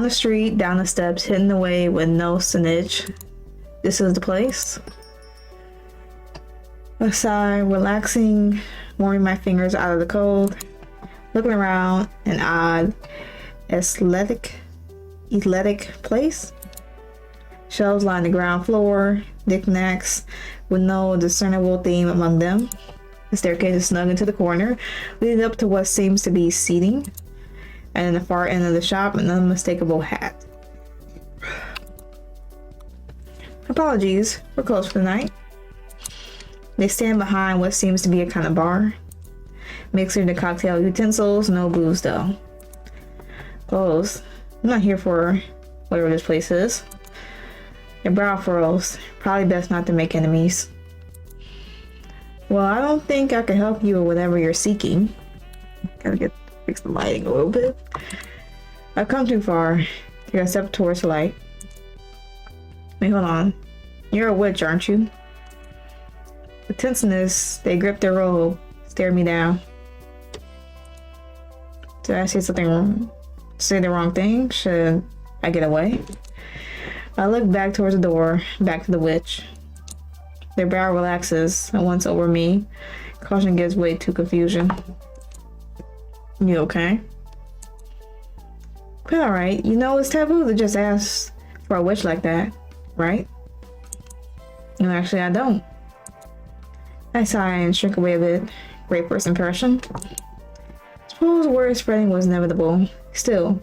the street, down the steps, hidden away with no signage. This is the place. A sigh, relaxing, warming my fingers out of the cold. Looking around, an odd, athletic place. Shelves line the ground floor, knickknacks with no discernible theme among them. The staircase is snug into the corner, leading up to what seems to be seating. And in the far end of the shop, an unmistakable hat. Apologies, we're closed for the night. They stand behind what seems to be a kind of bar. Mixing the cocktail utensils, no booze though. Closed. I'm not here for whatever this place is. Your brow furrows. Probably best not to make enemies. Well, I don't think I can help you with whatever you're seeking. Gotta fix the lighting a little bit. I've come too far. Take a step towards the light. Wait, hold on. You're a witch, aren't you? The tenseness, they grip their robe, stare me down. Did I say something wrong? Say the wrong thing? Should I get away? I look back towards the door, back to the witch. Their brow relaxes and once over me. Caution gives way to confusion. You okay? But alright, you know it's taboo to just ask for a witch like that, right? No, actually I don't. I sigh and shrink away a bit. Great first impression. Suppose word spreading was inevitable. Still,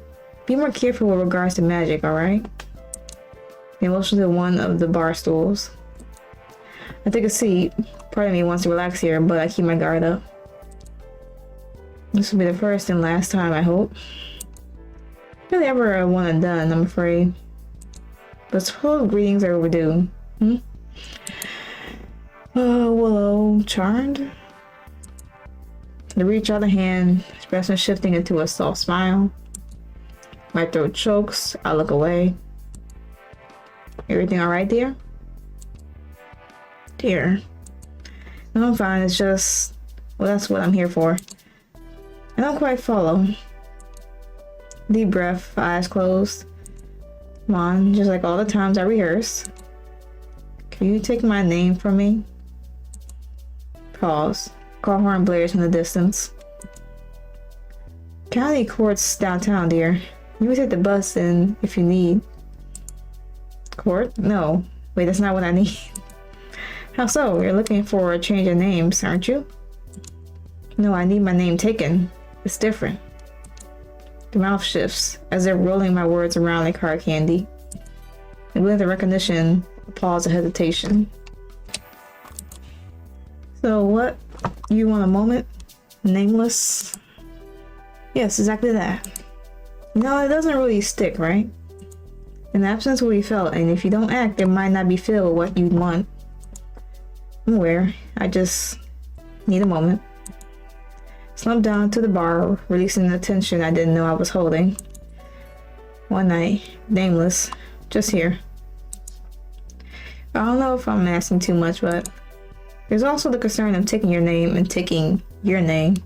be more careful with regards to magic, alright? They motion to one of the bar stools. I take a seat. Part of me wants to relax here, but I keep my guard up. This will be the first and last time, I hope. Really ever a one and done, I'm afraid. But suppose greetings are overdue. Willow, charmed? The reach out the hand, expression shifting into a soft smile. My throat chokes, I look away. Everything alright, dear? Dear. No, I'm fine, it's just... well, that's what I'm here for. I don't quite follow. Deep breath, eyes closed. Come on, just like all the times I rehearsed. Can you take my name from me? Pause. Car horn blares in the distance. County court's downtown, dear. You can take the bus in if you need. Court? No. Wait, that's not what I need. How so? You're looking for a change of names, aren't you? No, I need my name taken. It's different. The mouth shifts, as if rolling my words around like hard candy. A glint of recognition, a pause of hesitation. So what? You want a moment? Nameless? Yes, exactly that. No, it doesn't really stick, right? In absence will be felt, and if you don't act, it might not be filled with what you want. I'm aware. I just need a moment. Slump down to the bar, releasing the tension I didn't know I was holding. One night, nameless, just here. I don't know if I'm asking too much, but there's also the concern of taking your name and taking your name.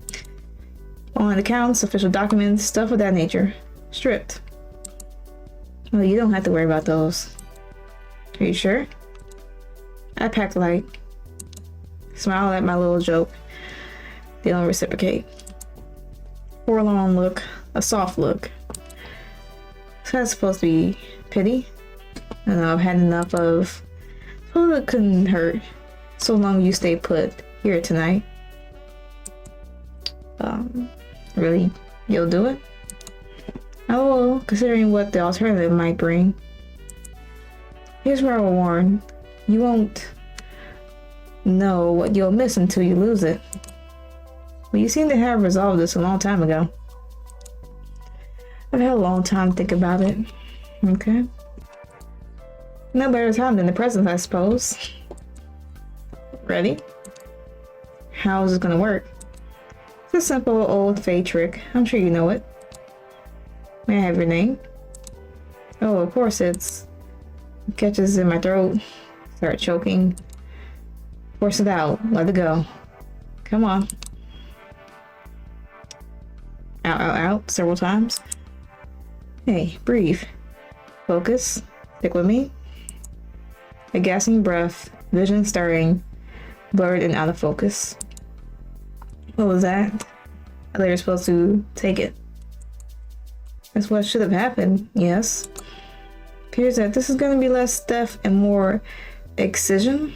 On accounts, official documents, stuff of that nature. Stripped. Well, you don't have to worry about those. Are you sure? I pack light. Smile at my little joke. They don't reciprocate. Forlorn look, a soft look. So that's supposed to be pity. I know I've had enough of. Suppose it couldn't hurt. So long you stay put here tonight. Really? You'll do it? I will, considering what the alternative might bring. Here's where I will warn. You won't know what you'll miss until you lose it. But you seem to have resolved this a long time ago. I've had a long time to think about it. Okay. No better time than the present, I suppose. Ready? How is this gonna work? It's a simple old Fae trick. I'm sure you know it. May I have your name? Oh, of course it's... Catches in my throat. Start choking. Force it out. Let it go. Come on. Out, out, out. Several times. Hey, breathe. Focus. Stick with me. A gasping breath, vision stirring, blurred and out of focus. What was that? I thought you were supposed to take it. That's what should have happened, yes. Appears that this is going to be less death and more excision.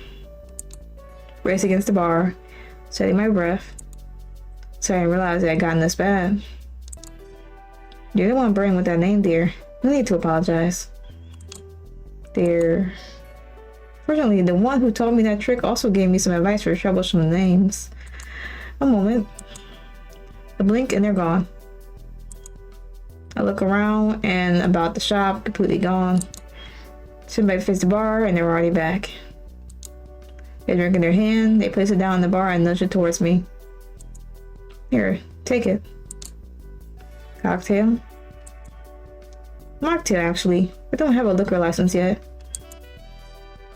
Race against the bar, setting my breath. Sorry, I realized I had gotten this bad. You're the one burning with that name, dear. No need to apologize. Dear. Fortunately, the one who told me that trick also gave me some advice for troublesome names. A moment. A blink and they're gone. I look around and about the shop, completely gone. Somebody faced the bar and they're already back. They drink in their hand, they place it down on the bar and nudge it towards me. Here, take it. Cocktail. Mocktail, actually. I don't have a liquor license yet.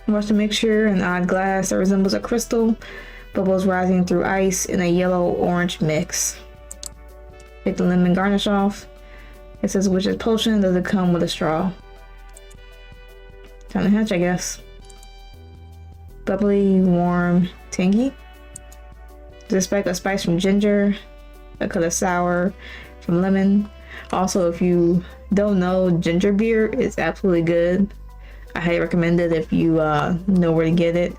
I watch the mixture, an odd glass that resembles a crystal, bubbles rising through ice in a yellow-orange mix. Take the lemon garnish off. It says witch's potion, does it come with a straw? Time to hatch, I guess. Bubbly, warm, tangy. There's a speck of spice from ginger, a cut of sour from lemon. Also, if you don't know, ginger beer is absolutely good. I highly recommend it if you know where to get it.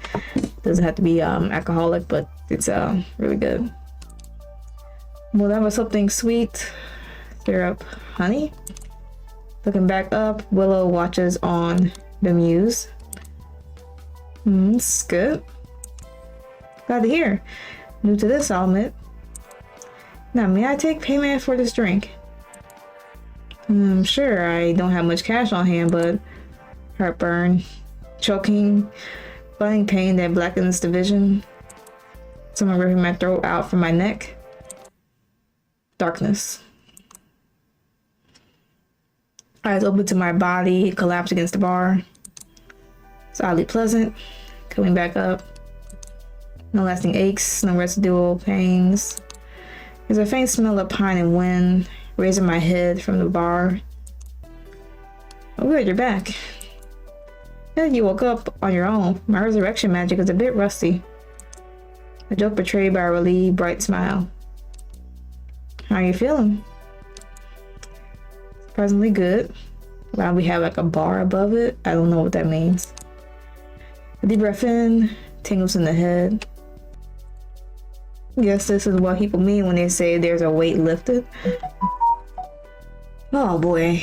Doesn't have to be alcoholic, but it's really good. Well, that was something sweet. Syrup, honey. Looking back up, Willow watches on the muse. It's good. Glad to hear. New to this, I'll admit. Now, may I take payment for this drink? I'm sure I don't have much cash on hand, but heartburn, choking, blinding pain that blackens the vision. Someone ripping my throat out from my neck. Darkness. Eyes open to my body, collapse against the bar. It's oddly pleasant. Coming back up. No lasting aches, no residual pains. There's a faint smell of pine and wind, raising my head from the bar. Oh good, you're back. Yeah, you woke up on your own. My resurrection magic is a bit rusty. A joke betrayed by a relieved, bright smile. How are you feeling? Surprisingly good. Wow, we have like a bar above it. I don't know what that means. A deep breath in, tingles in the head. I guess this is what people mean when they say there's a weight lifted. Oh boy.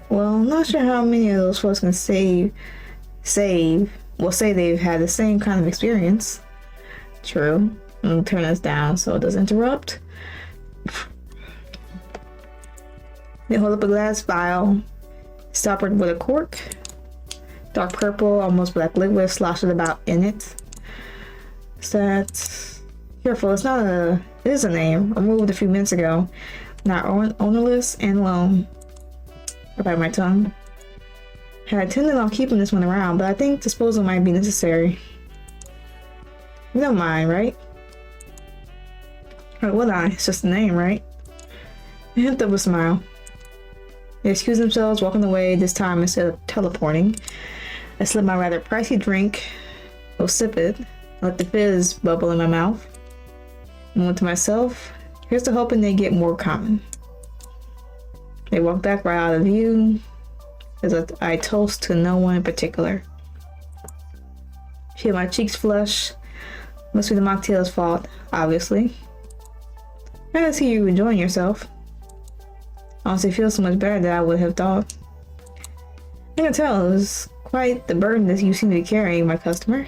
Well, I'm not sure how many of those folks can say they've had the same kind of experience. True. I'm turn this down so it doesn't interrupt. They hold up a glass vial, stoppered with a cork. Dark purple, almost black liquid sloshed about in it. Careful, it is a name. Removed a few minutes ago. Not ownerless and alone. I bite my tongue. Had intended on keeping this one around, but I think disposal might be necessary. You don't mind, right? Or would I? It's just a name, right? I hint of a smile. They excuse themselves, walking away, this time instead of teleporting. I slip my rather pricey drink, go sip it, let the fizz bubble in my mouth. And went to myself, here's to hoping they get more common. They walk back right out of view, as I toast to no one in particular. Feel my cheeks flush. Must be the mocktail's fault, obviously. I can see you enjoying yourself. Honestly, feels so much better than I would have thought. I can tell it was quite the burden that you seem to be carrying, my customer.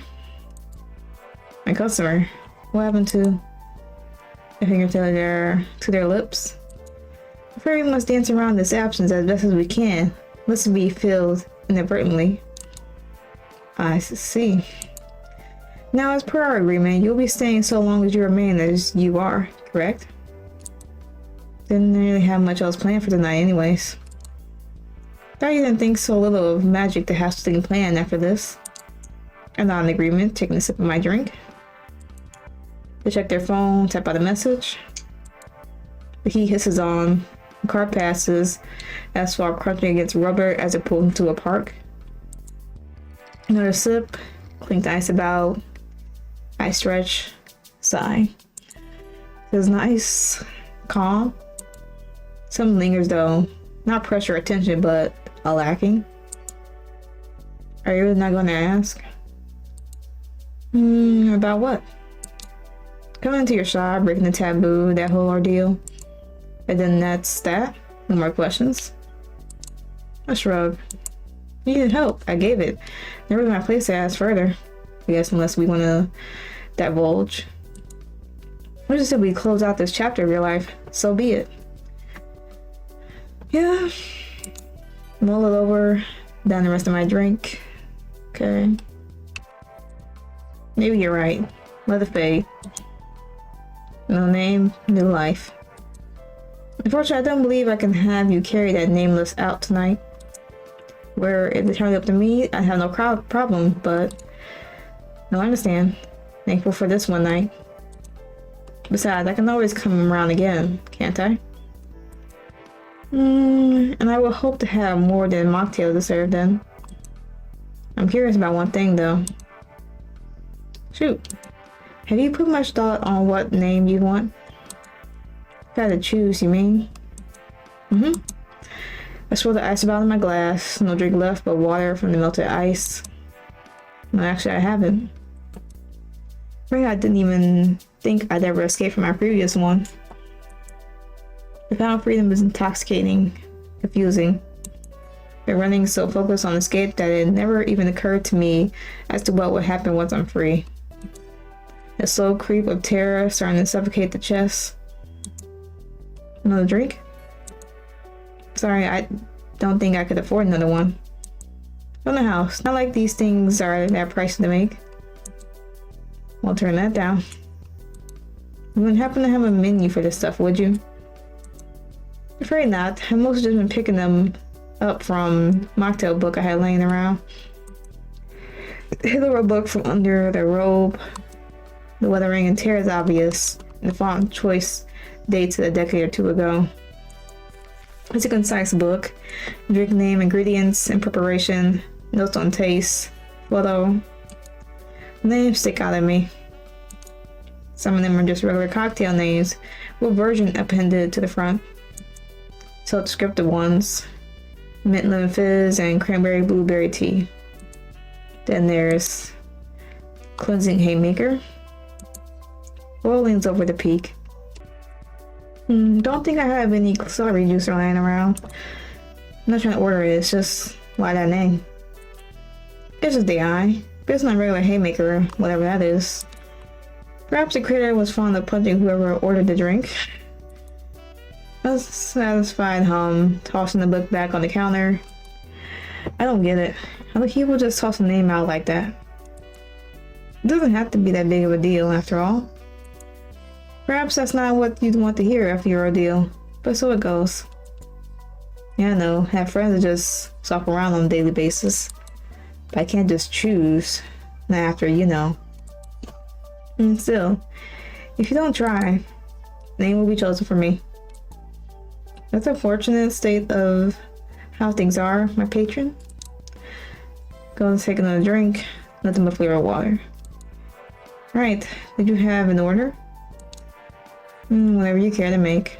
My customer? What happened to a finger to their lips? I'm afraid we must dance around this absence as best as we can, lest it be filled inadvertently. I see. Now, as per our agreement, you'll be staying so long as you remain as you are, correct? Didn't really have much else planned for tonight anyways. Thought you didn't think so little of magic to have something planned after this. I'm not in agreement, taking a sip of my drink. They check their phone, type out a message. The heat hisses on, A car passes, asphalt crunching against rubber as it pulls into a park. Another sip, clink the ice about. I stretch, sigh. Feels nice, calm. Some lingers though, not pressure or tension, but a lacking. Are you really not going to ask? About what? Coming into your shop, breaking the taboo, that whole ordeal. And then that's that? No more questions? I shrug. You needed help. I gave it. Never my place to ask further. I guess unless we want to divulge. What just if we close out this chapter of your life? So be it. Yeah. Mull it over. Down the rest of my drink. Okay. Maybe you're right. Let it fade. No name, new life. Unfortunately, I don't believe I can have you carry that nameless out tonight. Where if it turned up to me, I'd have no problem, but no, I understand. Thankful for this one night. Besides, I can always come around again, can't I? And I will hope to have more than mocktail to serve then. I'm curious about one thing though. Shoot. Have you put much thought on what name you want? Gotta choose, you mean? I swirl the ice about in my glass. No drink left but water from the melted ice. No, actually I haven't. Maybe I didn't even think I'd ever escape from my previous one. The final freedom is intoxicating, confusing. Been running so focused on escape that it never even occurred to me as to what would happen once I'm free. The slow creep of terror starting to suffocate the chest. Another drink? Sorry, I don't think I could afford another one. From the house. Not like these things are that pricey to make. I'll turn that down. You wouldn't happen to have a menu for this stuff, would you? Afraid not. I've mostly just been picking them up from mocktail book I had laying around. Hid a book from under the robe. The weathering and tear is obvious. The font choice dates a decade or two ago. It's a concise book. Drink name, ingredients, and preparation. Notes on taste. Photo. Names stick out at me. Some of them are just regular cocktail names with version appended to the front. Self-descriptive ones. Mint lemon fizz and cranberry blueberry tea. Then there's cleansing haymaker. Oil leans over the peak. Don't think I have any celery juice lying around. I'm not trying to order it, it's just why that name? It's just the eye. But it's not regular haymaker, whatever that is. Perhaps the critter was fond of punching whoever ordered the drink. A satisfied hum, tossing the book back on the counter. I don't get it. How do people just toss a name out like that? It doesn't have to be that big of a deal after all. Perhaps that's not what you'd want to hear after your ordeal, but so it goes. Yeah, I know, have friends that just swap around on a daily basis. But I can't just choose, not after, you know. And still, if you don't try, name will be chosen for me. That's a fortunate state of how things are, my patron. Go and take another drink, nothing but flavored water. Right, did you have an order? Whatever you care to make.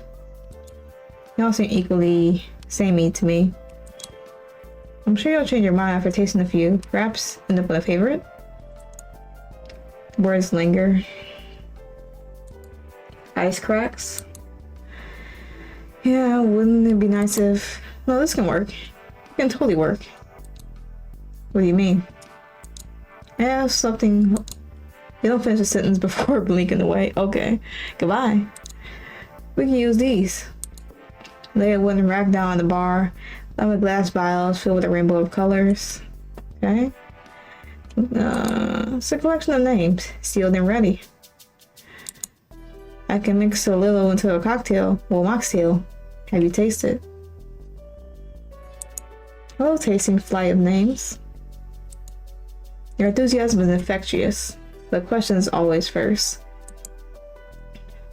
Y'all seem equally samey to me. I'm sure you'll change your mind after tasting a few. Perhaps end up with a favorite. Words linger. Ice cracks. Yeah, wouldn't it be nice if... No, this can work. It can totally work. What do you mean? I have something... You don't finish the sentence before blinking away. Okay. Goodbye. We can use these. Lay a wooden rack down on the bar. With glass vials filled with a rainbow of colors. Okay. It's a collection of names. Sealed and ready. I can mix a little into a cocktail. Well, mocktail. Have you tasted? Hello, tasting flight of names. Your enthusiasm is infectious. The question is always first.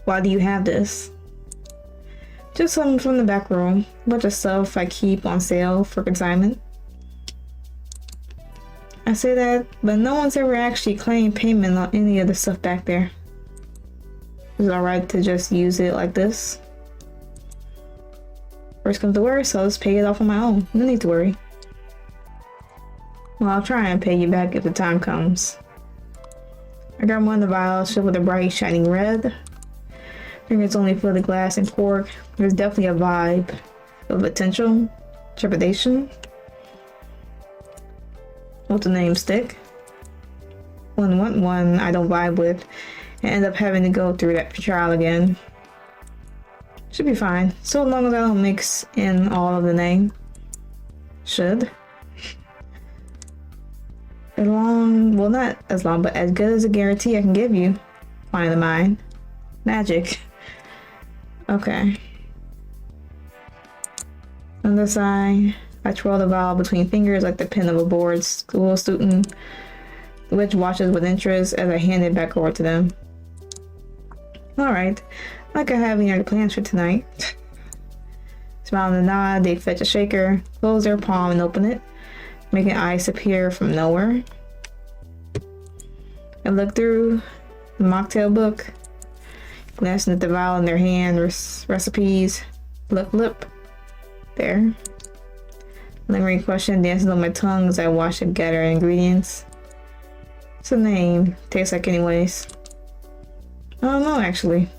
Why do you have this? Just something from the back room. A bunch of stuff I keep on sale for consignment. I say that, but no one's ever actually claimed payment on any of the stuff back there. Is it alright to just use it like this? Worst comes to worst, so I'll just pay it off on my own. No need to worry. Well, I'll try and pay you back if the time comes. I got one of the vials filled with a bright, shining red. Fingers only feel the glass and cork. There's definitely a vibe of potential, trepidation. What's the name stick? One I don't vibe with, and end up having to go through that trial again. Should be fine, so long as I don't mix in all of the name. Should. As long, well, not as long, but as good as a guarantee I can give you. Find the mine. Magic. Okay. On the side, I twirl the vial between fingers like the pen of a bored school student, which watches with interest as I hand it back over to them. Alright, like I have any other plans for tonight. Smile and nod, they fetch a shaker, close their palm and open it, making ice appear from nowhere. I look through the mocktail book, glancing at the vial in their hand, recipes, lip. There. Lingering question dances on my tongue as I wash and gather ingredients. What's the name? Tastes like anyways. I don't know actually.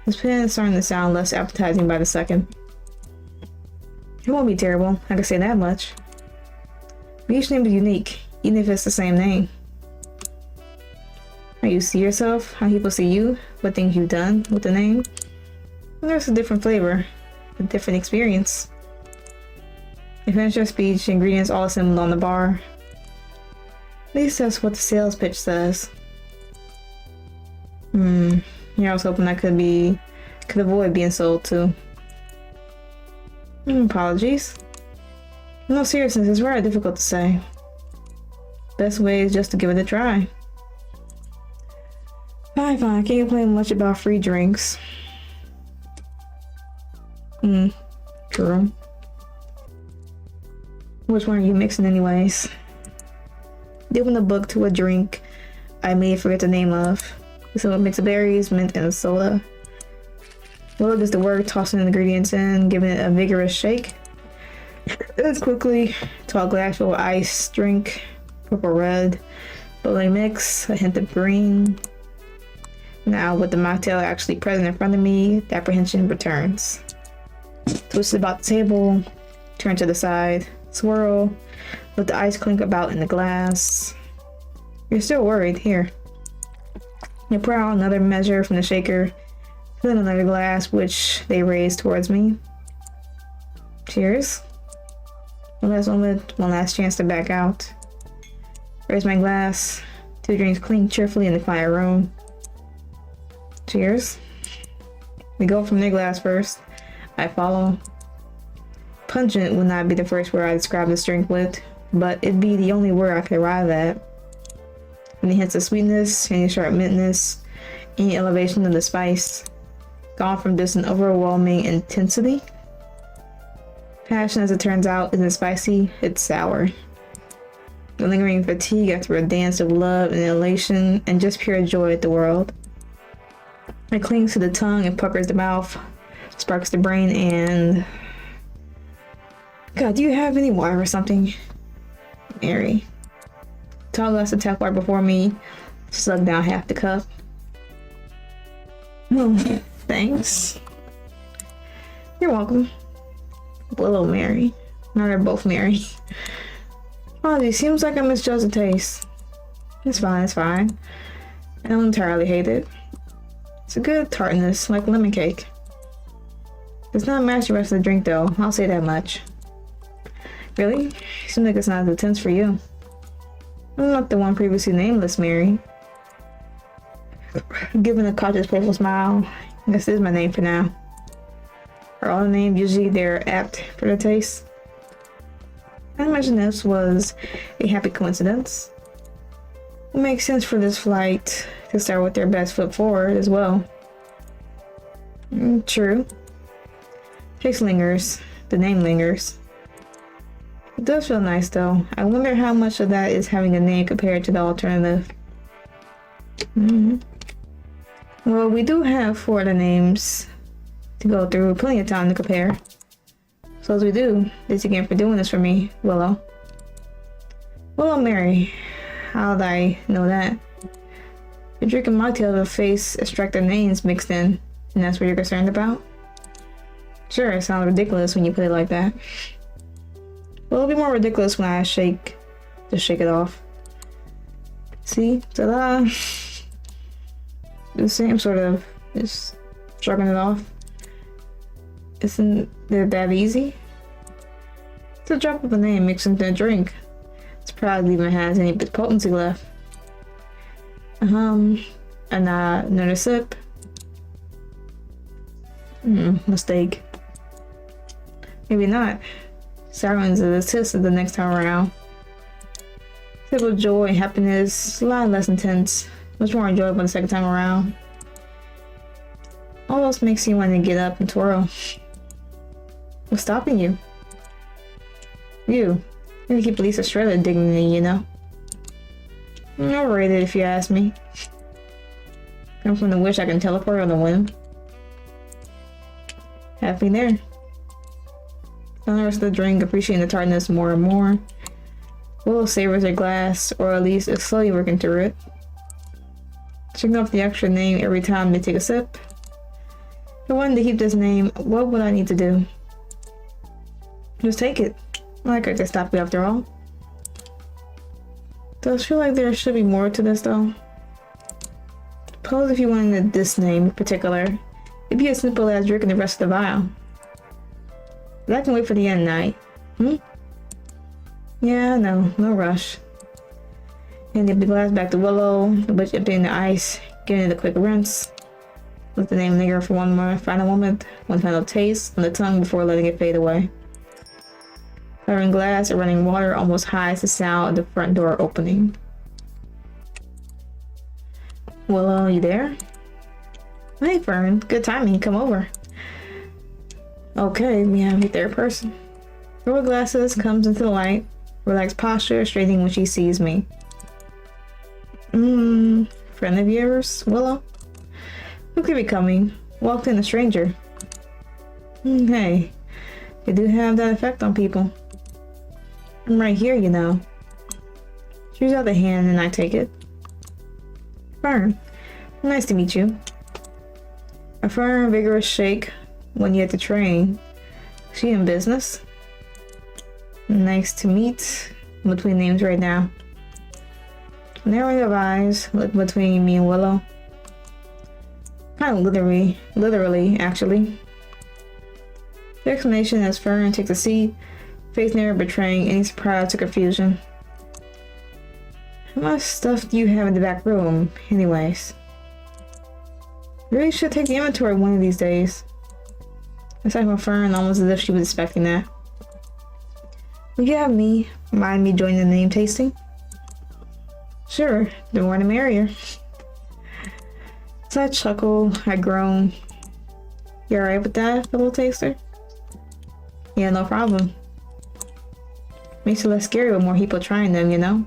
This pen is starting to sound less appetizing by the second. It won't be terrible, I can say that much. But each name is unique, even if it's the same name. How you see yourself, how people see you, what things you've done with the name. And there's a different flavor, a different experience. You finish your speech, ingredients all assembled on the bar. At least that's what the sales pitch says. Yeah, I was hoping I could avoid being sold to. Apologies. No seriousness, it's rather difficult to say. Best way is just to give it a try. Fine. Can't complain much about free drinks. True. Which one are you mixing anyways? Dipping the book to a drink I may forget the name of. So a mix of berries, mint, and soda. Will gets to work, tossing the ingredients in, giving it a vigorous shake. It's quickly to a glass full of ice, drink, purple red, bubbly mix, a hint of green. Now with the mocktail actually present in front of me, the apprehension returns. Twist it about the table, turn to the side, swirl, let the ice clink about in the glass. You're still worried, here. You pour out another measure from the shaker, fill in another glass, which they raise towards me. Cheers. One last moment, one last chance to back out. Raise my glass, two drinks clink cheerfully in the quiet room. Cheers. We go from their glass first. I follow. Pungent would not be the first word I describe this drink with, but it'd be the only word I could arrive at. Any hints of sweetness, any sharp mintness, any elevation of the spice, gone from just an overwhelming intensity. Passion, as it turns out, isn't spicy, it's sour. The lingering fatigue after a dance of love and elation and just pure joy at the world. It clings to the tongue and puckers the mouth, sparks the brain, and... God, do you have any water or something? Mary. Tall glass of tap water before me, slug down half the cup. Oh, thanks. You're welcome. Hello, Mary. Now they're both Mary. Apologies, seems like I misjudged the taste. It's fine. I don't entirely hate it. It's a good tartness, like lemon cake. It's not match the rest of the drink though, I'll say that much. Really? Seems like it's not as intense for you. I'm not the one previously nameless, Mary. Giving a cautious playful smile. This is my name for now. Are all the names usually they're apt for the taste? I imagine this was a happy coincidence. It makes sense for this flight to start with their best foot forward as well. True. Taste lingers. The name lingers. It does feel nice though. I wonder how much of that is having a name compared to the alternative. Well, we do have 4 other names to go through. Plenty of time to compare. So as we do, thanks again for doing this for me, Willow. Willow Mary. How did I know that? You're drinking mocktails with face extractor names mixed in, and that's what you're concerned about? Sure, it sounds ridiculous when you put it like that. Well, it'll be more ridiculous when I just shake it off. See? Ta-da! The same sort of, just shrugging it off. Isn't it that easy? It's a drop of a name mixed into a drink. It's probably even has any potency left. Another sip. Mistake. Maybe not. Sirens are assisted the next time around. Sip of joy and happiness, a lot less intense, much more enjoyable the second time around. Almost makes you want to get up and twirl. What's stopping you? You need to keep at least a shred of dignity, you know? Overrated if you ask me. Come from the wish I can teleport on the whim. Halfway there. On the rest of the drink, appreciating the tartness more and more. Willow savors her glass, or at least is slowly working through it. Checking off the extra name every time they take a sip. If I wanted to keep this name, what would I need to do? Just take it. Like I could stop you after all. Does feel like there should be more to this though. Suppose if you wanted this name in particular, it'd be as simple as drinking the rest of the vial. But I can wait for the end night. Yeah, no rush. And the glass back to Willow, but emptying the ice, giving it a quick rinse. Let the name linger for one more final moment, one final taste on the tongue before letting it fade away. Covering glass and running water almost hides the sound of the front door opening. Willow, you there? Hey Fern, good timing, come over. Okay, we have a third person. Throw glasses, comes into the light, relaxed posture, straightening when she sees me. Friend of yours, Willow? Who could be coming? Walked in a stranger. Hey, you do have that effect on people. I'm right here, you know. She reaches out the hand and I take it. Fern, nice to meet you. A firm, vigorous shake when you had to train. She in business? Nice to meet. Between names right now. Narrowing of eyes, look between me and Willow. Kind of literally, actually. The explanation as Fern takes a seat, face never betraying any surprise or confusion. How much stuff do you have in the back room, anyways? Really should take the inventory one of these days. Aside from Fern, almost as if she was expecting that. Would you have me mind me joining the name tasting? Sure, the more the merrier. So I chuckle, I groan. You alright with that, fellow taster? Yeah, no problem. Makes it less scary with more people trying them, you know?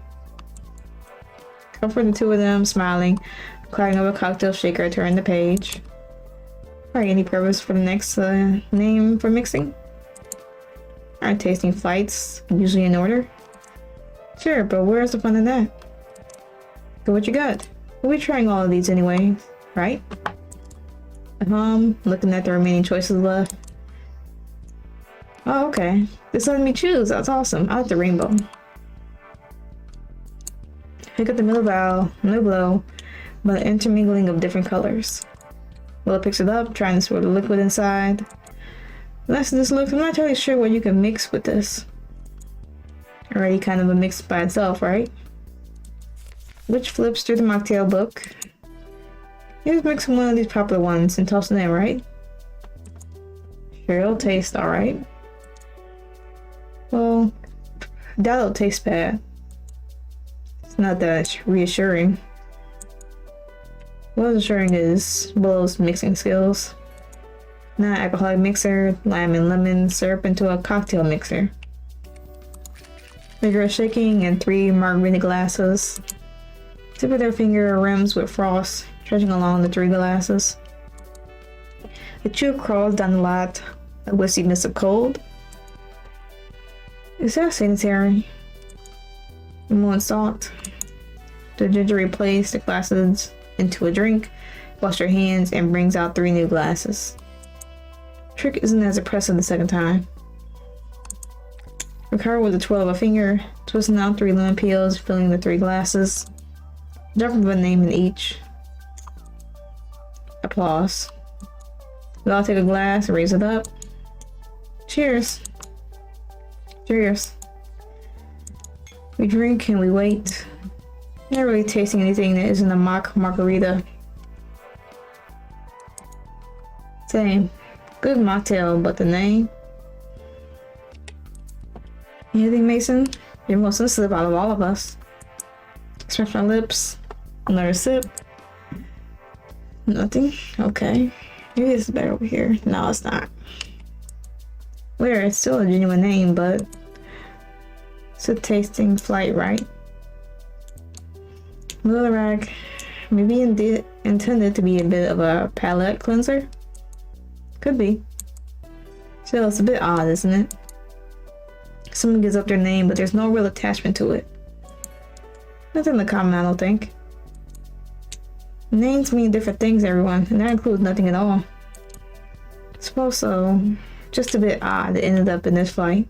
Comfort the two of them, smiling, clapping over a cocktail shaker, turn the page. Alright, any purpose for the next name for mixing? Our tasting flights, usually in order? Sure, but where's the fun in that? Go what you got. We'll be trying all of these anyway, right? Looking at the remaining choices left. Oh, okay. This letting me choose. That's awesome. I like the rainbow. Pick up the middle vial, no glow, but an intermingling of different colors. Willow picks it up, trying to sort the liquid inside. Less of this look, I'm not entirely sure what you can mix with this. Already kind of a mix by itself, right? Which flips through the mocktail book. Here's mixing one of these popular ones and toss it in, right? Sure, it'll taste alright. Well, that'll taste bad. It's not that reassuring. What's assuring is Willow's mixing skills. Non-alcoholic mixer, lime and lemon syrup into a cocktail mixer. Vigorous shaking and 3 margarita glasses. Tip of their finger rims with frost, stretching along the 3 glasses. Itchio crawls down the lot, a whiskey mist of cold. Is that sanitary? Lemon salt. The ginger replaces the glasses into a drink, washes her hands, and brings out 3 new glasses. Trick isn't as impressive the second time. Recover with a twirl of a finger, twisting out 3 lemon peels, filling the 3 glasses. Drop of a name in each. Applause. We all take a glass and raise it up. Cheers. Cheers. We drink and we wait. Not really tasting anything that isn't a mock margarita. Same. Good mocktail, but the name? Anything, Mason? You're most sensitive out of all of us. Stretch my lips. Another sip. Nothing? Okay. Maybe it's better over here. No, it's not. Where? It's still a genuine name, but it's a tasting flight, right? Another rag. Maybe indeed intended to be a bit of a palate cleanser? Could be. Still, it's a bit odd, isn't it? Someone gives up their name, but there's no real attachment to it. Nothing common, I don't think. Names mean different things, everyone, and that includes nothing at all. Suppose so. Just a bit odd it ended up in this flight.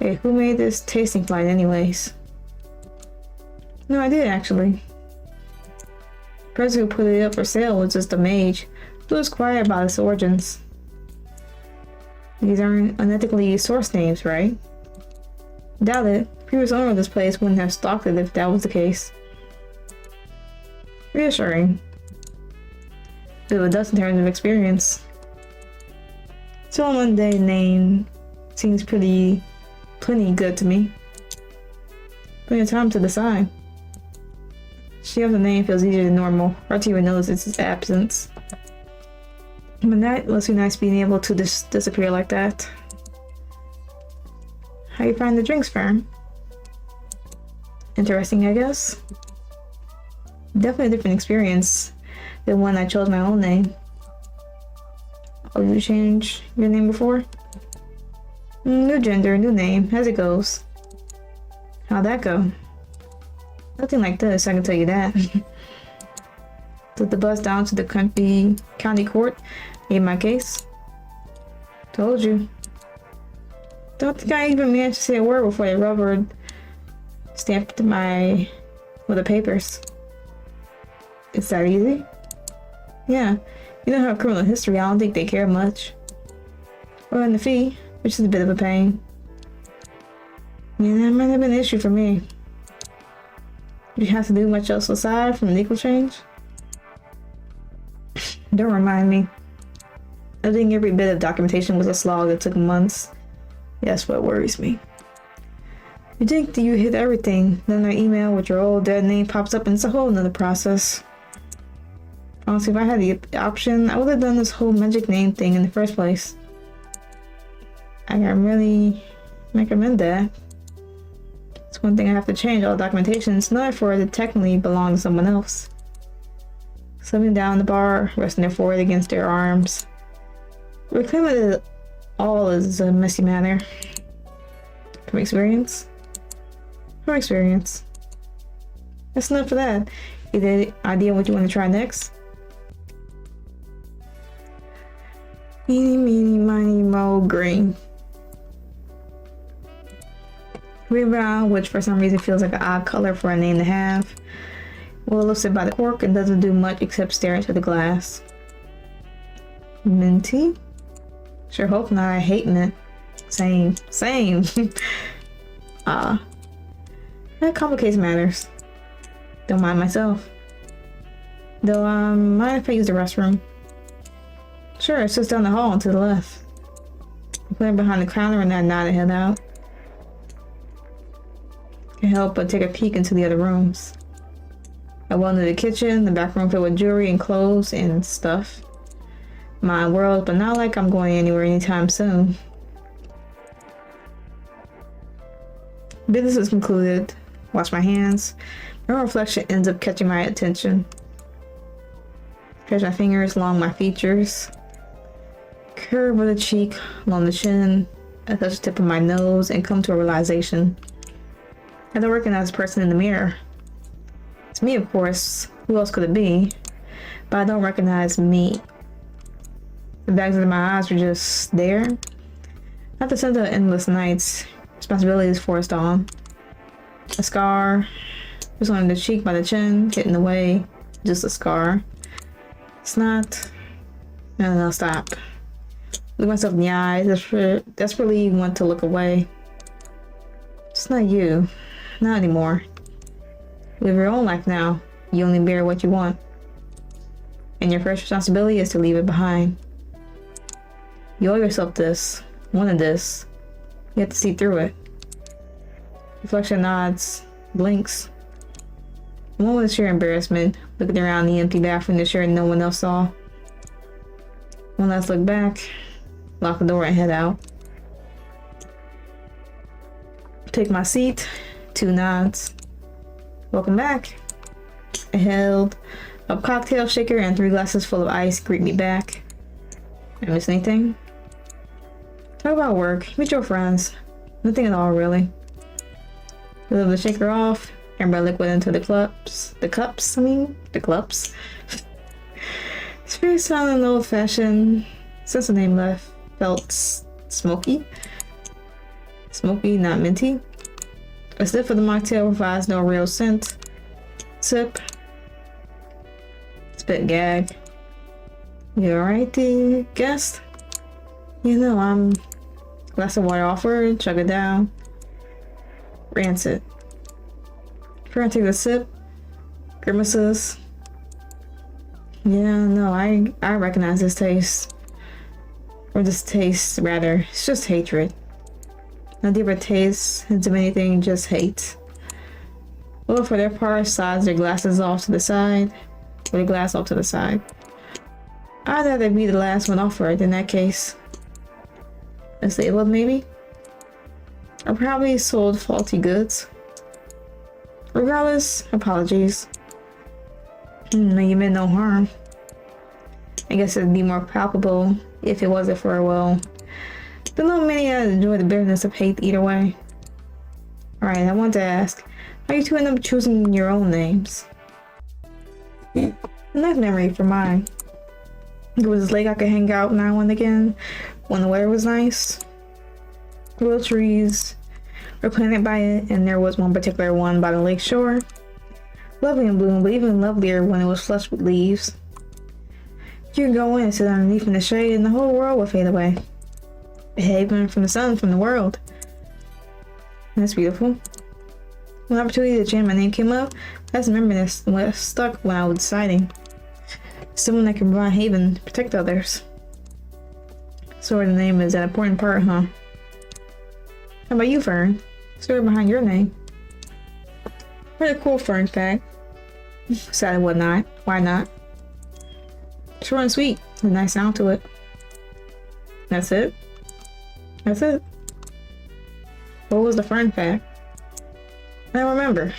Hey, who made this tasting flight anyways? No, I did actually. The person who put it up for sale was just a mage who was quiet about its origins. These aren't unethically sourced names, right? Doubt it. The previous owner of this place wouldn't have stalked it if that was the case. Reassuring. Bit of a dust in terms of experience. So a mundane name seems plenty good to me. Plenty of time to decide. She of the name feels easier than normal. Hard to even notice its absence. But that must be nice being able to disappear like that. How you find the drinks, Fern? Interesting, I guess. Definitely a different experience than when I chose my own name. Oh, you changed your name before? New gender, new name, as it goes. How'd that go? Nothing like this, I can tell you that. Took the bus down to the county court, made my case. Told you. Don't think I even managed to say a word before they rubber stamped with the papers. It's that easy? Yeah. You don't have criminal history, I don't think they care much. Or in the fee, which is a bit of a pain. Yeah, that might have been an issue for me. Did you have to do much else aside from legal change? Don't remind me. I think every bit of documentation was a slog that took months. That's what worries me. You think that you hit everything, then an email with your old dead name pops up and it's a whole nother process. Honestly, if I had the option, I would have done this whole magic name thing in the first place. I can really recommend that. It's one thing I have to change all documentations, not for it to technically belong to someone else. Sitting down in the bar, resting their forehead against their arms. Reclaiming it all is a messy matter. From experience? From experience. That's enough for that. Any idea what you want to try next? Eeny, meeny, miny, moe, green. Green brown, which for some reason feels like an odd color for a name to have. Well, lifts it by the cork and doesn't do much except stare into the glass. Minty? Sure hope not, I hate mint. Same. That complicates matters. Don't mind myself. Though, mind if I use the restroom? Sure, it's just down the hall and to the left. I put it behind the counter and I nod and head out. Can't help but take a peek into the other rooms. I went into the kitchen, the back room filled with jewelry and clothes and stuff. my world, but not like I'm going anywhere anytime soon. Business is concluded. Wash my hands. No reflection ends up catching my attention. Stretch my fingers along my features. Curve of the cheek, along the chin. I touch the tip of my nose and come to a realization. I don't recognize the person in the mirror. It's me, of course. Who else could it be? But I don't recognize me. The bags of my eyes are just there. At the center of endless nights, responsibilities forced on. A scar, just on the cheek by the chin, get in the way. Just a scar. Snot. No, stop. Look myself in the eyes, desperately want to look away. It's not you. Not anymore. Live your own life now. You only bear what you want. And your first responsibility is to leave it behind. You owe yourself this. Wanted this. You have to see through it. Reflection nods. Blinks. A moment of sheer embarrassment. Looking around the empty bathroom to sure no one else saw. One last look back. Lock the door and head out. Take my seat. 2 nods. Welcome back. I held a cocktail shaker and 3 glasses full of ice. Greet me back. I miss anything? Talk about work. Meet your friends. Nothing at all, really. Lift the shaker off and pour liquid into the cups. The cups. It's very sound and old-fashioned. Since the name left, felt smoky. Smoky, not minty. A sip of the mocktail provides no real scent. Sip. Spit, gag. You alright, the guest? You know, I'm... Glass of water offered, chug it down. Rinse it. Friend take a sip. Grimaces. Yeah, no, I recognize this taste. Or this taste, rather. It's just hatred. No deeper taste into anything, just hate. Well, for their part, slides their glasses off to the side. Or the glass off to the side. I'd rather be the last one offered in that case. Disabled, maybe? Or probably sold faulty goods. Regardless, apologies. No, you meant no harm. I guess it'd be more palpable if it wasn't for, well, the little many enjoy the bitterness of hate either way. Alright, I want to ask, how you two end up choosing your own names? A nice memory for mine. It was this lake I could hang out now and again when the weather was nice. Little trees were planted by it, and there was one particular one by the lake shore. Lovely in bloom, but even lovelier when it was flushed with leaves. You could go in and sit underneath in the shade, and the whole world would fade away. A haven from the sun, from the world. And that's beautiful. When the opportunity to change my name came up, that's a memory that stuck when I was deciding. Someone that can provide haven to protect others. So the name is an important part, huh? How about you, Fern? Story behind your name. Pretty cool, Fern fact. Sad and whatnot. Why not? Short and sweet. A nice sound to it. That's it? That's it. What was the Fern fact? I don't remember.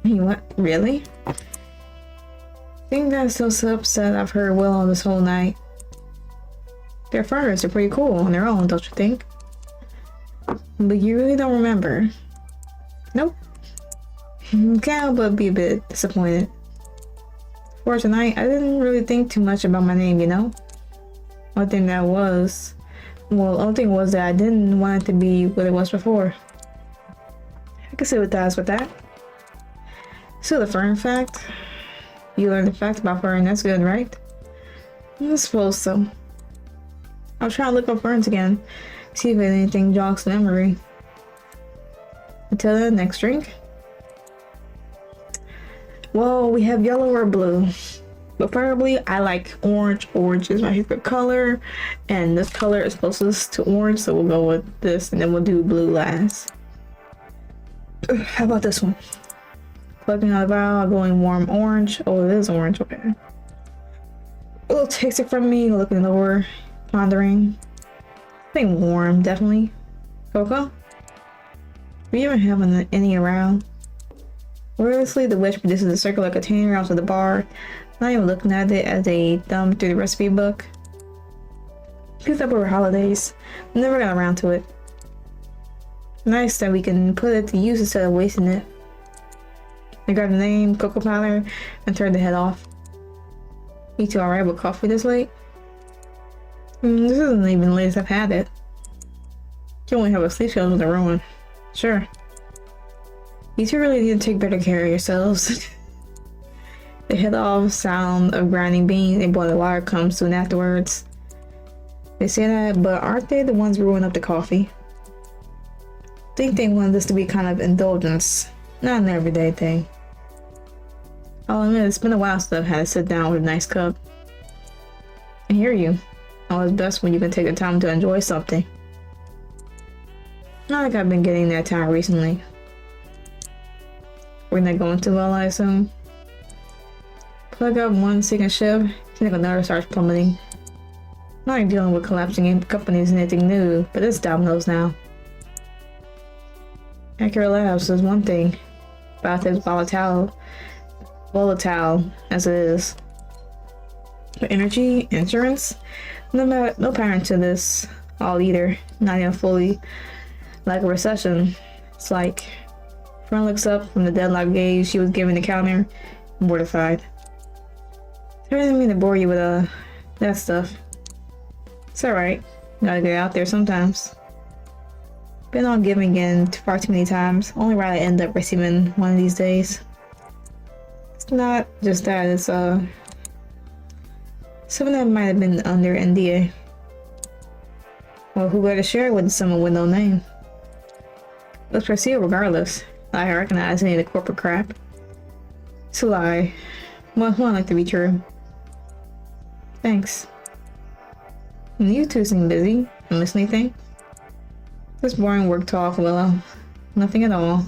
What? Really? I think that's so upset I've heard well on this whole night. Their ferns are pretty cool on their own, don't you think? But you really don't remember. Nope. Can't help but be a bit disappointed. For tonight, I didn't really think too much about my name, you know? Only thing was that I didn't want it to be what it was before. I can sympathize with that. So the fern fact. You learned the fact about fern, that's good, right? I suppose so. I'll try to look up ferns again. See if anything jogs the memory. Until the next drink. Well, we have yellow or blue. But preferably, I like orange. Orange is my favorite color. And this color is closest to orange, so we'll go with this. And then we'll do blue last. How about this one? Plugging out the vial, going warm orange. Oh, it is orange, okay. Willow takes it from me, looking lower, pondering. Something warm, definitely. Coco? We even have any around. Wordlessly, the witch produces a circular container onto the bar, not even looking at it as they thumb through the recipe book. Picked up over holidays. Never got around to it. Nice that we can put it to use instead of wasting it. I grabbed the name, cocoa powder, and turned the head off. You two alright with coffee this late? This isn't even the latest I've had it. You only have a sleep schedule with a ruin. Sure. You two really need to take better care of yourselves. The head off sound of grinding beans and boiling water comes soon afterwards. They say that, but aren't they the ones brewing up the coffee? I think they wanted this to be kind of indulgence, not an everyday thing. I'll admit, it's been a while since I've had to sit down with a nice cup. I hear you. Always best when you can take the time to enjoy something. Not like I've been getting that time recently. We're not going too well, I assume. Plug up one sinking ship, think another starts plummeting. Not like dealing with collapsing companies and anything new, but it's dominoes now. Accurate Labs is one thing, but it's volatile as it is. But energy, insurance, no pattern to this all either. Not even fully. Like a recession. It's like friend looks up from the deadlock gauge she was giving the counter, mortified. I didn't mean to bore you with that stuff. It's alright. Gotta get out there sometimes. Been on giving in far too many times. Only right I end up receiving one of these days. It's not just that, it's something that might have been under NDA. Well, who better share it with someone with no name? Let's proceed regardless. I recognize any of the corporate crap. It's a lie. Well, one like to be true. Thanks. You two seem busy. Miss anything? Just boring work talk, Willow. Nothing at all.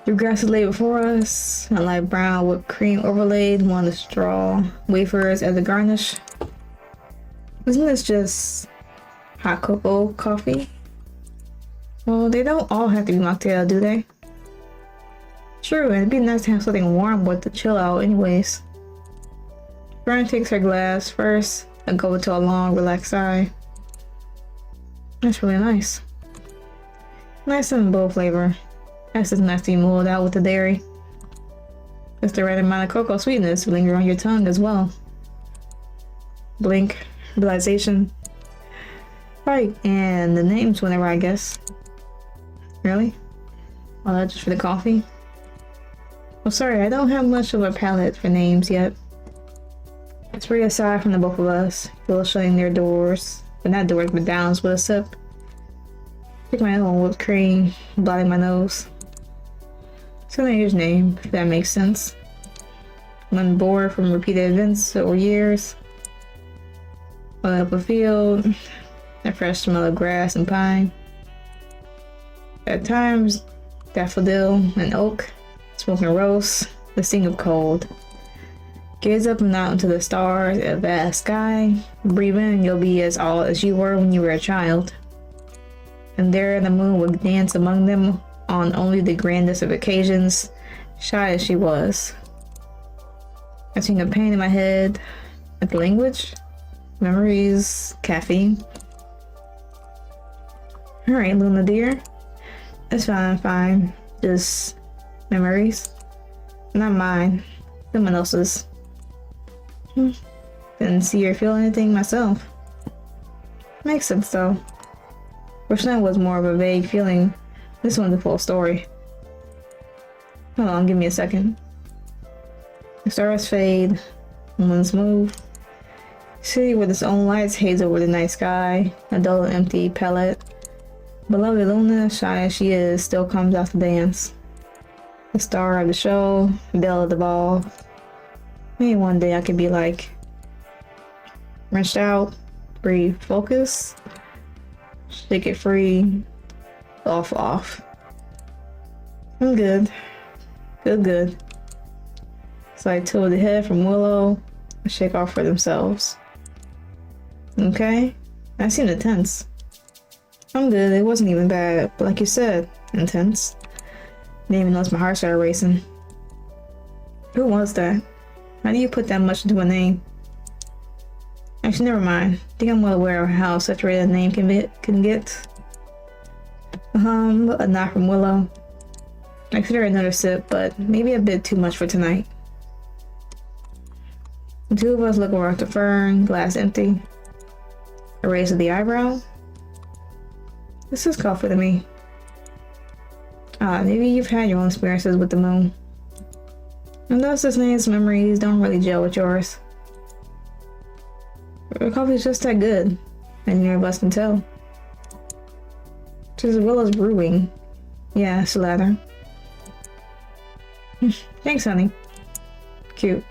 The grass is laid before us. A light brown whipped cream overlaid, one of the straw wafers as a garnish. Isn't this just hot cocoa coffee? Well, they don't all have to be mocktail, do they? True, and it'd be nice to have something warm with the chill out anyways. Fern takes her glass first and goes into a long, relaxed sigh. That's really nice. Nice and bold flavor. That's just nice to be mulled out with the dairy. Just the right amount of cocoa sweetness to linger on your tongue as well. Blink, realization. Right, and the names whenever, I guess. Really? All that just for the coffee? Well, sorry, I don't have much of a palette for names yet. It's pretty aside from the both of us. People shutting their doors. But not doors, but downs with a sip. Pick my own whipped cream, blotting my nose. Somebody's name, if that makes sense. When bored from repeated events over years. Up a field, a fresh smell of grass and pine. At times, daffodil and oak, smoking roast, the sting of cold. Gaze up and out into the stars, a vast sky. Breathe in and you'll be as all as you were when you were a child. And there the moon would dance among them on only the grandest of occasions, shy as she was. I seen a pain in my head at the language, memories, caffeine. Alright, Luna dear. It's fine. Just memories. Not mine. Someone else's. Didn't see or feel anything myself. Makes sense though. Wish that was more of a vague feeling. This one's a full story. Hold on, give me a second. The stars fade. Winds move. City with its own lights haze over the night sky. A dull empty palette. Beloved Luna, shy as she is, still comes out to dance. The star of the show, belle of the ball. Maybe one day I could be like, wrenched out, breathe, focus, shake it free, off. I'm good. Good. So I tilted the head from Willow, shake off for themselves. Okay, I seemed intense. I'm good, it wasn't even bad, but like you said, intense. Didn't even notice my heart started racing. Who was that? How do you put that much into a name? Actually, never mind. I think I'm well aware of how saturated a name can get. A nod from Willow. I consider another sip, but maybe a bit too much for tonight. The two of us look over at the fern, glass empty. A raise of the eyebrow. This is coffee to me. Maybe you've had your own experiences with the moon. And thus this name's memories don't really gel with yours. The coffee's just that good, and neither of us can tell. Just as well as brewing. Yeah, it's the latter. Thanks, honey. Cute.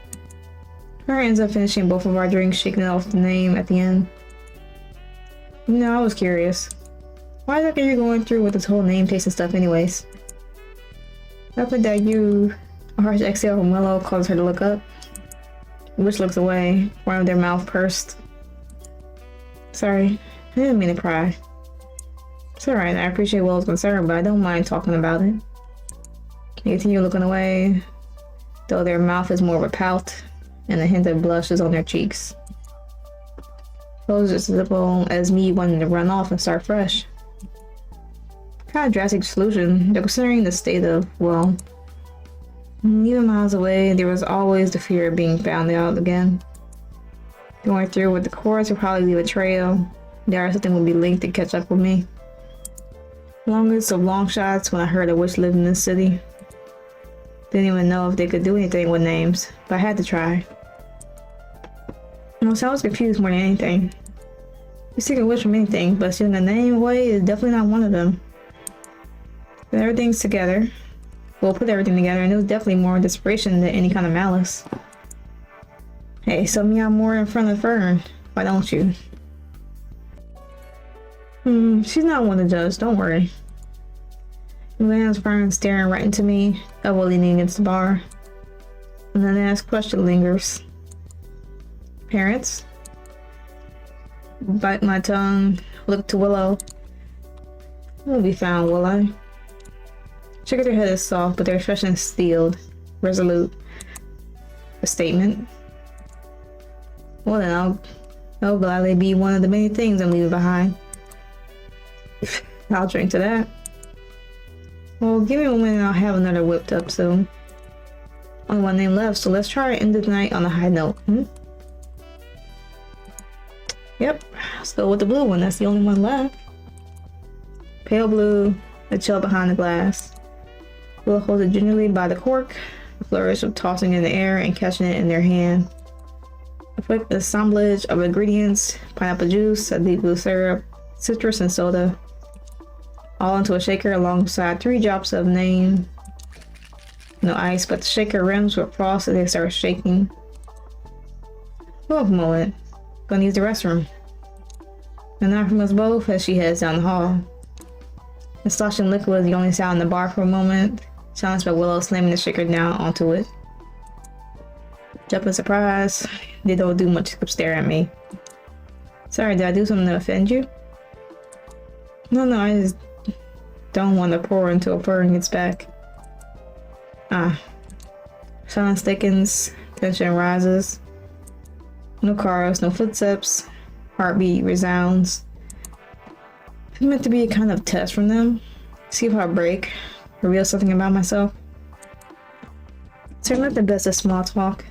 Her ends up finishing both of our drinks, shaking it off the name at the end. You know, I was curious. Why are you going through with this whole name tasting stuff anyways? After that, a harsh exhale from Willow caused her to look up. Witch looks away, one of their mouth pursed. Sorry, I didn't mean to cry. It's alright, I appreciate Willow's concern, but I don't mind talking about it. They continue looking away, though their mouth is more of a pout, and a hint of blush is on their cheeks. It was just as simple as me wanting to run off and start fresh. Kind of drastic solution, though considering the state of, well, even miles away, there was always the fear of being found out again. Going through with the chorus would probably leave a trail. There or something would be linked to catch up with me. Longest of long shots when I heard a witch lived in this city. Didn't even know if they could do anything with names, but I had to try. So I was confused more than anything. You seek a wish from anything, but stealing a name away is definitely not one of them. But everything's together. We'll put everything together, and it was definitely more desperation than any kind of malice. Hey, sub me out more in front of Fern. Why don't you? She's not one to judge, don't worry. Lands Fern staring right into me, elbow leaning against the bar. And then the next question lingers. Parents? Bite my tongue, look to Willow. We'll be found, will I? She got her head is soft, but their expression is steeled, resolute. A statement. Well then, I'll gladly be one of the many things I'm leaving behind. I'll drink to that. Well, give me a moment and I'll have another whipped up soon. Only one name left, so let's try to end the night on a high note, Yep, let's go with the blue one, that's the only one left. Pale blue, a chill behind the glass. Will hold it gingerly by the cork, a flourish of tossing in the air and catching it in their hand. A quick assemblage of ingredients, pineapple juice, a deep blue syrup, citrus and soda. All into a shaker alongside 3 drops of name. No ice, but the shaker rims with frost as they start shaking. Well, a moment. Gonna use the restroom. And not from us both as she heads down the hall. The sloshing liquid was the only sound in the bar for a moment, silenced by Willow slamming the shaker down onto it. Jump in surprise, they don't do much except stare at me. Sorry, did I do something to offend you? No, I just don't want to pour until a Fern gets back. Silence thickens, tension rises. No cars, no footsteps, heartbeat resounds. It's meant to be a kind of test from them. See if I break, reveal something about myself. So I'm not the best at small talk.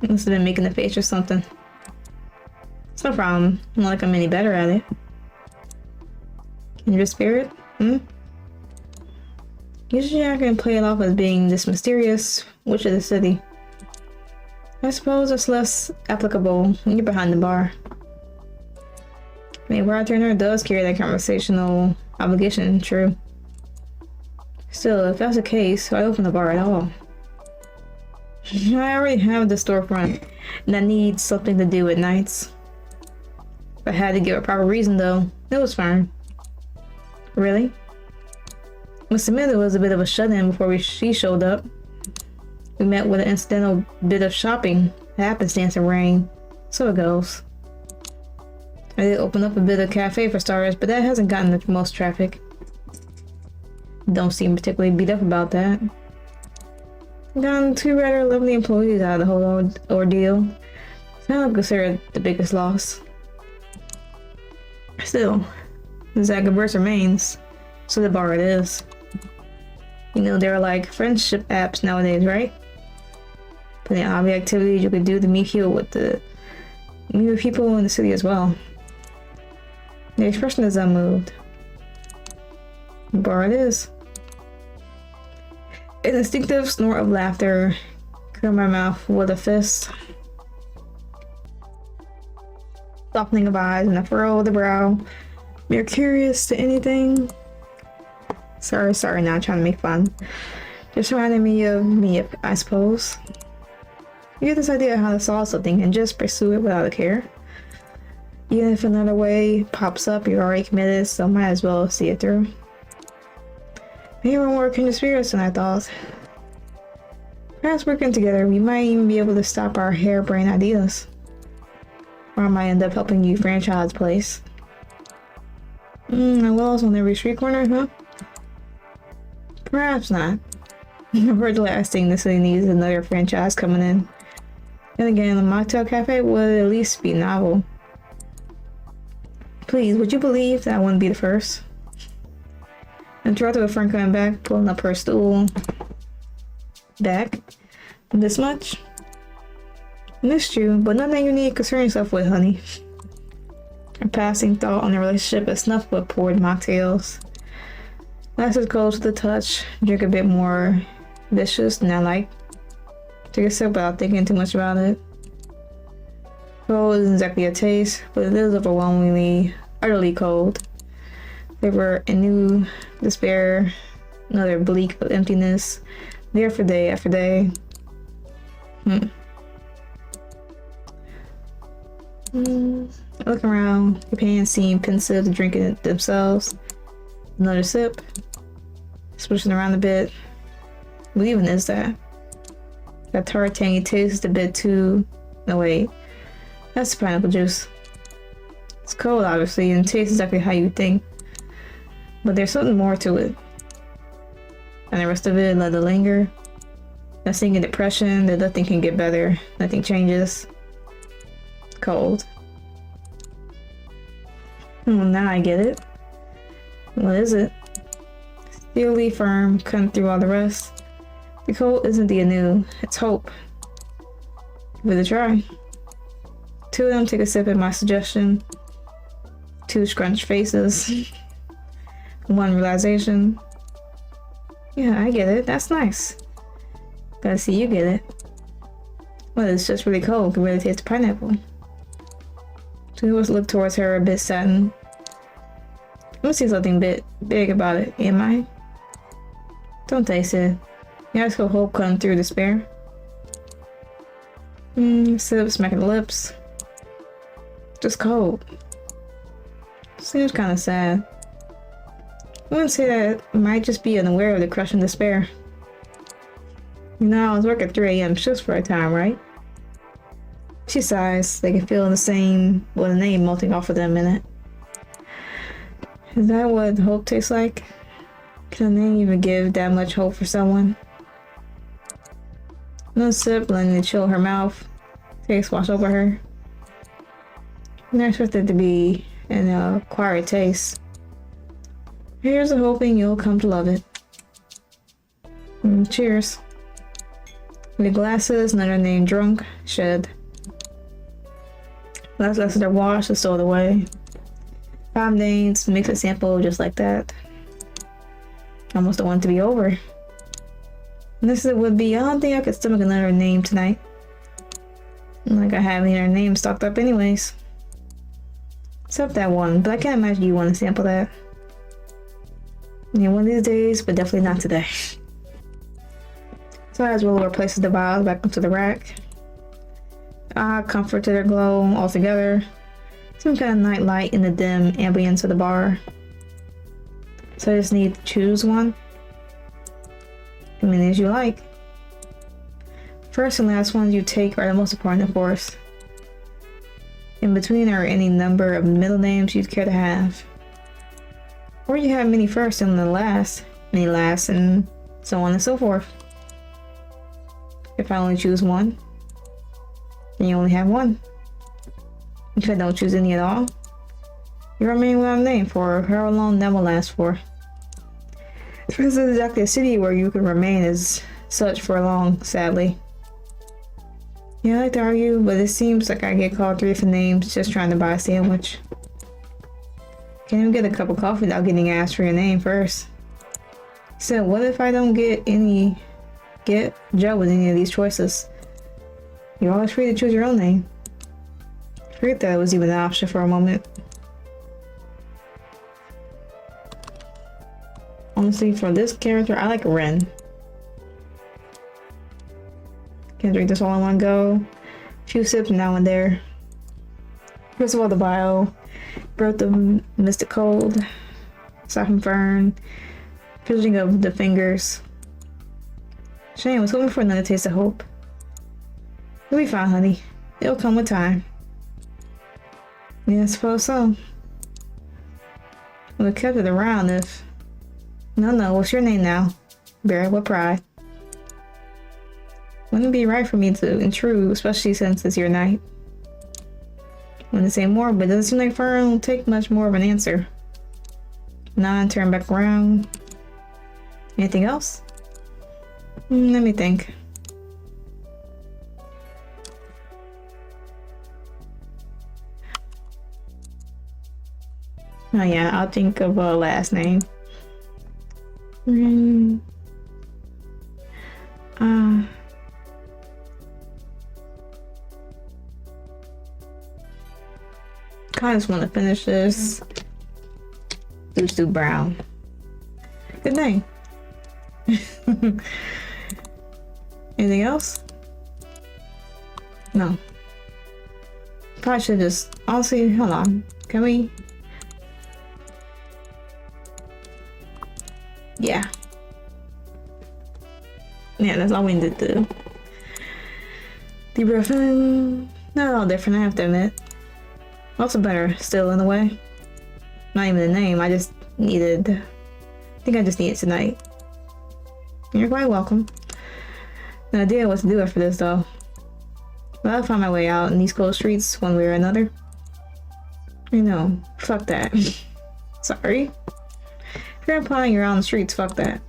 I must have been making a face or something. It's no problem, not like I'm any better at it. In your spirit? Usually I can play it off as being this mysterious witch of the city. I suppose it's less applicable when you're behind the bar. I mean, bartender does carry that conversational obligation, true. Still, if that's the case, why open the bar at all? I already have the storefront, and I need something to do at nights. If I had to give a proper reason though, it was fine. Really? Must admit it was a bit of a shut-in before she showed up. We met with an incidental bit of shopping, happenstance and rain. So it goes. I did open up a bit of cafe for starters, but that hasn't gotten the most traffic. Don't seem particularly beat up about that. Gotten 2 rather lovely employees out of the whole ordeal. It's not considered the biggest loss. Still, Zagabers remains, so the bar it is. You know, there are like friendship apps nowadays, right? Plenty of hobby activities you could do to meet people with people in the city as well. The expression is unmoved. The bar it is. An instinctive snort of laughter curled my mouth with a fist. Softening of eyes and a furrow of the brow. You're curious to anything? Sorry, not trying to make fun. Just reminding me of me, I suppose. You get this idea of how to solve something and just pursue it without a care. Even if another way pops up, you're already committed, so might as well see it through. Maybe we're more kindred spirits than I thought. Perhaps working together, we might even be able to stop our harebrained ideas. Or I might end up helping you franchise place. Walls on every street corner, huh? Perhaps not. I've heard the last thing the city needs is another franchise coming in. And again, a mocktail cafe would at least be novel. Please, would you believe that I wouldn't be the first? Interrupted with Frank coming back, pulling up her stool. Back? This much? Missed you, but nothing you need to concern yourself with, honey. A passing thought on the relationship is snuffed with poured mocktails. Glasses cold to the touch, drink a bit more vicious than I like. Take a sip without thinking too much about it. Cold isn't exactly a taste, but it is overwhelmingly, utterly cold. There were a new despair, another bleak of emptiness, there for day after day. Look around, companions seem pensive, drinking it themselves. Another sip, swishing around a bit. What even is that? That tart tangy taste is a bit too... No wait, that's pineapple juice. It's cold obviously and tastes exactly how you think. But there's something more to it. And the rest of it let it linger. A sinking depression that nothing can get better, nothing changes. Cold. Now I get it. What is it? Steely firm, cutting through all the rest. The cold isn't the anew, it's hope. Give it a try. 2 of them take a sip at my suggestion. 2 scrunched faces. 1 realization. Yeah, I get it. That's nice. Gotta see you get it. Well, it's just really cold. Can really taste the pineapple. 2 of us look towards her a bit saddened. I must see something big about it, am I? Don't taste it. You just go hope cutting through despair. Sip, smacking the lips. Just cold. Seems kind of sad. I wouldn't say that I might just be unaware of the crushing despair. You know, I was working 3 a.m. shifts for a time, right? She sighs. They can feel the same, well, the name melting off of them in it. Is that what hope tastes like? Can a name even give that much hope for someone? No sip, letting it chill her mouth. Taste wash over her. I expected it to be an acquired taste. Here's to hoping you'll come to love it. Cheers. The glasses, another name drunk, shed. Last glasses are washed and stowed away. 5 names, mix a sample just like that. Almost don't want it to be over. And this would be, I don't think I could stomach another name tonight. Like I have any other names stocked up anyways. Except that one, but I can't imagine you want to sample that. Yeah, one of these days, but definitely not today. So as well replaces the vials back into the rack. Comfort to their glow altogether. Some kind of night light in the dim ambience of the bar. So I just need to choose one. As many as you like. first and last ones you take are the most important, of course. In between are any number of middle names you'd care to have. Or you have many first and the last, many last, and so on and so forth. If I only choose one, then you only have one. If I don't choose any at all, you remain without a name for however long that will last for. This is exactly a city where you can remain as such for long, sadly. Yeah, I like to argue, but it seems like I get called 3 different names just trying to buy a sandwich. Can't even get a cup of coffee without getting asked for your name first. So what if I don't get Joe with any of these choices? You're always free to choose your own name. Forget that it was even an option for a moment. Honestly, for this character, I like Ren. Can't drink this all in one go. Few sips now and there. First of all, the bio. Birth of Mystic Cold. Softened Fern. Fidgeting of the fingers. Shane was hoping for another taste of hope. You'll be fine, honey. It'll come with time. Yeah, I suppose so. Would have kept it around if... No, what's your name now? Bear it with pride. Wouldn't it be right for me to intrude, especially since it's your night? Want to say more, but it doesn't seem like Fern will take much more of an answer. Nod, turn back around. Anything else? Let me think. Oh yeah, I'll think of a last name. I just want to finish this. Stu Brown. Good name. Anything else? No. Probably should just... Honestly, hold on. Can we... Yeah. Yeah, that's all we need to do. Deep breath in. Not all different, I have to admit. Also better still in a way. Not even a name, I just needed... I think I just need it tonight. You're quite welcome. No idea what to do after this though. But I'll find my way out in these cold streets one way or another. You know, fuck that. Sorry. If you're implying you're on the streets, fuck that.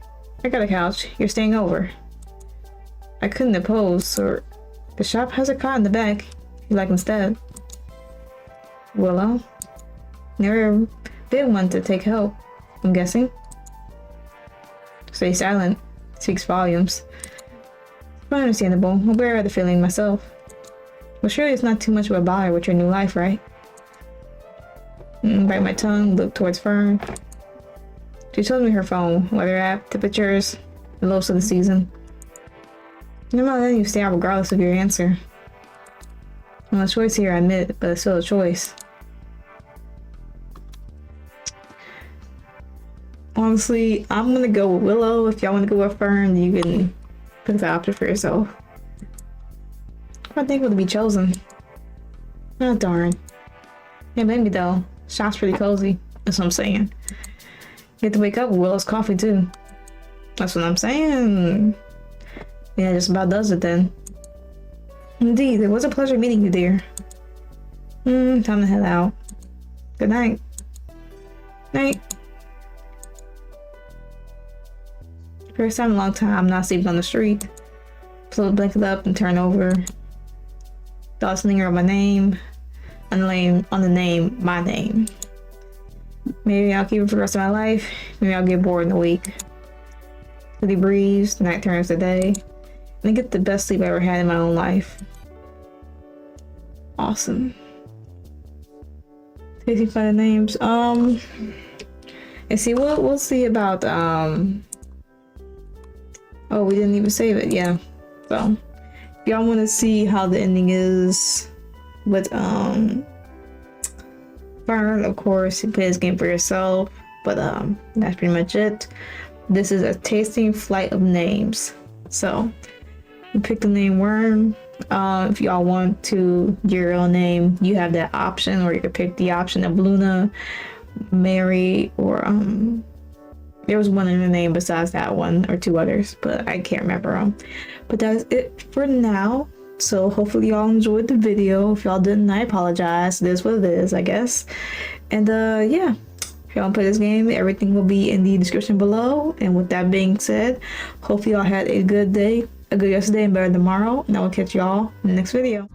I got a couch, you're staying over. I couldn't oppose, or... The shop has a cot in the back, you like instead. Willow? Never been one to take help, I'm guessing. Stay silent. Speaks volumes. But understandable. I'm aware of the feeling myself. But surely it's not too much of a bother with your new life, right? Bite my tongue, look towards Fern. She told me her phone, weather app, temperatures, the lows of the season. I'm not letting you stay out regardless of your answer. Well, a choice here, I admit, but it's still a choice. Honestly, I'm gonna go with Willow. If y'all wanna go with Fern, you can pick the option for yourself. I think would be chosen. Oh darn. Yeah, maybe though. Shop's pretty cozy. That's what I'm saying. Get to wake up with Willow's coffee too. That's what I'm saying. Yeah, just about does it then. Indeed, it was a pleasure meeting you, dear. Time to head out. Good night. Night. First time in a long time I'm not sleeping on the street. Pull the blanket up and turn over. Thoughts linger on my name. On the name, my name. Maybe I'll keep it for the rest of my life. Maybe I'll get bored in a week. City breeze, the night turns to day. And I get the best sleep I ever had in my own life. Awesome. Tasty fun names. And see, we'll see about oh, we didn't even save it. Yeah. So, if y'all want to see how the ending is with Fern, of course, you play this game for yourself. But that's pretty much it. This is a tasting flight of names. So, You pick the name Worm. If y'all want to your real name, you have that option, or you could pick the option of Luna, Mary, or there was one in the name besides that one, or two others, but I can't remember them. But that's it for now. So hopefully y'all enjoyed the video. If y'all didn't, I apologize. It is what it is, I guess. And yeah, if y'all want to play this game, everything will be in the description below. And with that being said, hopefully y'all had a good day, a good yesterday, and better tomorrow. And I will catch y'all in the next video.